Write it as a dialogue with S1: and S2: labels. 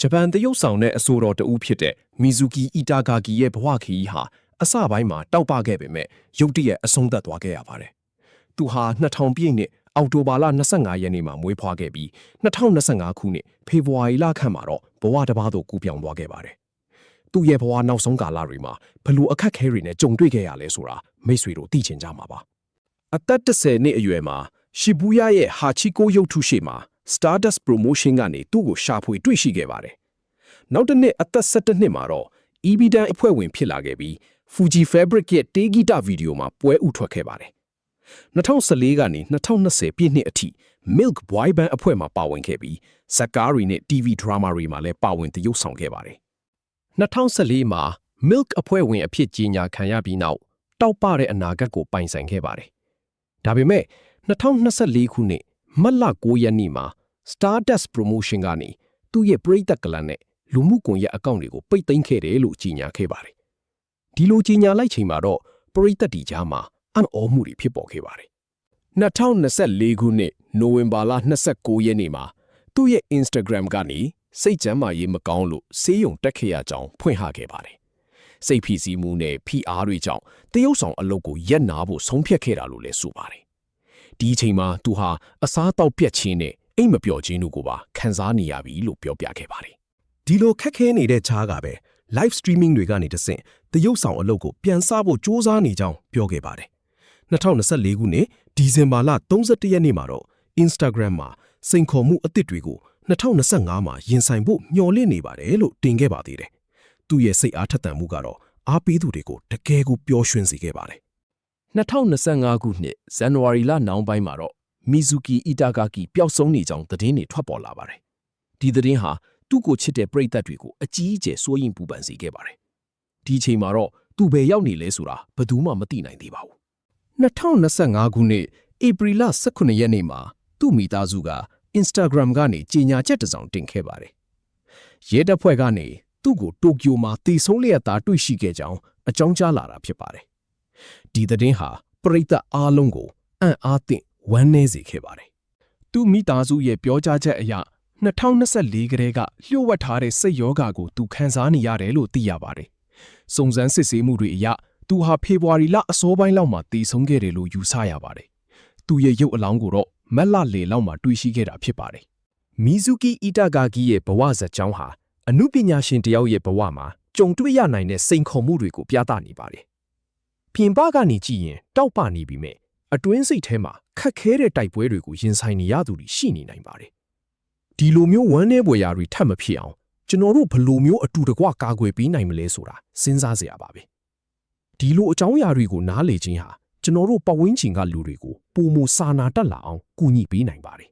S1: ဂျပန်တရုတ်ဆောင်တဲ့အဆိုတော်တဦးဖြစ်တဲ့မီဇူကီအီတာဂါဂီရဲ့ဘဝခရီးဟာအစပိုင်းမှာတောက်ပခဲ့ပေမဲ့ရုတ်တရက်အဆုံးသတ်သွားခဲ့ရပါတယ်။သူဟာ2000ပြည့်နှစ်အောက်တိုဘာလ25ရက်နေ့မှာမွေးဖွားခဲ့ပြီး2025ခုနှစ်ဖေဖော်ဝါရီလခန့်မှာတော့ဘဝတစ်ပါးသို့ကူးပြောင်းသွားခဲ့ပါတယ်။သူ့ရဲ့ဘဝနောက်ဆုံးကာလတွေမှာဘလို့အခက်အခဲတွေနဲ့ကြုံတွေ့ခဲ့ရလဲဆိုတာမိတ်ဆွေတို့သိချင်ကြမှာပါ။အသက်10နှစ်အရွယ်မှာရှီဘူယာရဲ့ဟာချီကိုရုပ်ထုရှိမှာ Stardust Promotion ကနေသူ့ကိုရှာဖွေတွေ့ရှိခဲ့ပါတယ်။နောက်တစ်နှစ်အသက်17နှစ်မှာတော့ EBIDAN အဖွဲ့ဝင်ဖြစ်လာခဲ့ပြီး Fuji Fabric ရဲ့တေးဂီတဗီဒီယိုမှာပွဲဥထွက်ခဲ့ပါတယ်။2014ကနေ2020ပြည့်နှစ်အထိ Milk Boy Band အဖွဲ့မှာပါဝင်ခဲ့ပြီးဇာတ်ကားတွေနဲ့ TV ဒရာမာတွေမှာလည်းပါဝင်သရုပ်ဆောင်ခဲ့ပါတယ်။2014မှာ Milk အဖွဲ့ဝင်အဖြစ်ကြီးညာခံရပြီးနောက်တောက်ပတဲ့အနာဂတ်ကိုပိုင်ဆိုင်ခဲ့ပါတယ်။ဒါပေမဲ့2024ခုနှစ်မတ်လ9ရက်နေ့မှာ Stardust Promotion ကနေသူ့ရဲ့ပရိသတ်ကလပ်နဲ့လူမှုကွန်ရက်အကောင့်တွေကိုပိတ်သိမ်းခဲ့တယ်လို့ကြေညာခဲ့ပါတယ်။ဒီလိုကြေညာလိုက်ချိန်မှာတော့ပရိသတ်တီကြားမှာအံ့ဩမှုတွေဖြစ်ပေါ်ခဲ့ပါတယ်။2024ခုနှစ်နိုဝင်ဘာလ29ရက်နေ့မှာသူ့ရဲ့ Instagram ကနေစိတ်ကျန်းမာရေးမကောင်းလို့ဆေးရုံတက်ခဲ့ရကြောင်းဖွင့်ဟခဲ့ပါတယ်။စိတ်ဖိစီးမှုနဲ့ဖိအားတွေကြောင့်တရုတ်ဆောင်အလုပ်ကိုရပ်နာဖို့ဆုံးဖြတ်ခဲ့တာလို့လည်းဆိုပါတယ်။ဒီအချိန်မှာသူဟာအစားအသောက်ပြတ်ခြင်းနဲ့အိမ်မပျော်ခြင်းတို့ကိုပါခံစားနေရပြီလို့ပြောပြခဲ့ပါတယ်။ဒီလိုခက်ခဲနေတဲ့ခြားကပဲ live streaming တွေကနေတဆင့်တရုတ်ဆောင်အလုပ်ကိုပြန်စဖို့စ조사နေကြောင်းပြောခဲ့ပါတယ်။2024ခုနှစ်ဒီဇင်ဘာလ31ရက်နေ့မှာတော့ Instagram မှာစိန်ခေါ်မှုအသစ်တွေကို2025မှာရင်ဆိုင်ဖို့မျှော်လင့်နေပါတယ်လို့တင်ခဲ့ပါသေးတယ်။သူ့ရဲ့စိတ်အားထက်သန်မှုကတော့အားပေးသူတွေကိုတကယ်ကိုပျော်ရွှင်စေခဲ့ပါတယ်။2025ခုနှစ်ဇန်နဝါရီလနောက်ပိုင်းမှာတော့မီဇူကီအီတာဂါကီပျောက်ဆုံးနေကြောင်းသတင်းတွေထွက်ပေါ်လာပါတယ်။ဒီသတင်းဟာသူ့ကိုချစ်တဲ့ပရိသတ်တွေကိုအကြီးအကျယ်စိုးရိမ်ပူပန်စေခဲ့ပါတယ်။ဒီအချိန်မှာတော့သူဘယ်ရောက်နေလဲဆိုတာဘယ်သူမှမသိနိုင်သေးပါဘူး။2025ခုနှစ်ဧပြီလ18ရက်နေ့မှာသူ့မိသားစုက Instagram ကနေကြေညာချက်တစ်စောင်တင်ခဲ့ပါတယ်။ရဲတပ်ဖွဲ့ကနေသူ့ကိုတိုကျိုမှာတည်ဆုံးလျက်သားတွေ့ရှိခဲ့ကြောင်းအကြောင်းကြားလာတာဖြစ်ပါတယ်။ဒီသတင်းဟာပရိသတ်အားလုံးကိုအံ့အားသင့်ဝမ်းနည်းစေခဲ့ပါတယ်။သူ့မိသားစုရဲ့ပြောကြားချက်အရ2024ကတည်းကလျှို့ဝှက်ထားတဲ့စိတ်ယောဂါကိုသူခံစားနေရတယ်လို့သိရပါတယ်။စုံစမ်းစစ်ဆေးမှုတွေအရသူဟာဖေဖော်ဝါရီလအစောပိုင်းလောက်မှာတည်ဆုံးခဲ့တယ်လို့ယူဆရပါတယ်။သူရဲ့ရုပ်အလောင်းကိုတော့မက်လလေလောက်မှာတွေ့ရှိခဲ့တာဖြစ်ပါတယ်။မီဇူကီအီတာဂါဂီရဲ့ဘဝဇာတ်ကြောင်းဟာအနုပညာရှင်တယောက်ရဲ့ဘဝမှာကြုံတွေ့ရနိုင်တဲ့စိန်ခေါ်မှုတွေကိုပြသနေပါတယ်။ပြင်ပကနေကြည့်ရင်တောက်ပနေပြီမဲ့အတွင်းစိတ်ထဲမှာခက်ခဲတဲ့တိုက်ပွဲတွေကိုရင်ဆိုင်နေရသူတွေရှိနေနိုင်ပါတယ်။ဒီလိုမျိုးဝမ်းနည်းပွေရာတွေထပ်မဖြစ်အောင်ကျွန်တော်တို့ဘယ်လိုမျိုးအတူတကွကာကွယ်ပေးနိုင်မလဲဆိုတာစဉ်းစားစရာပါပဲ။ဒီလိုအကြောင်းအရာတွေကိုနားလည်ခြင်းဟာကျွန်တော်တို့ပတ်ဝန်းကျင်ကလူတွေကိုပုံမစာနာတတ်လာအောင်ကူညီပေးနိုင်ပါတယ်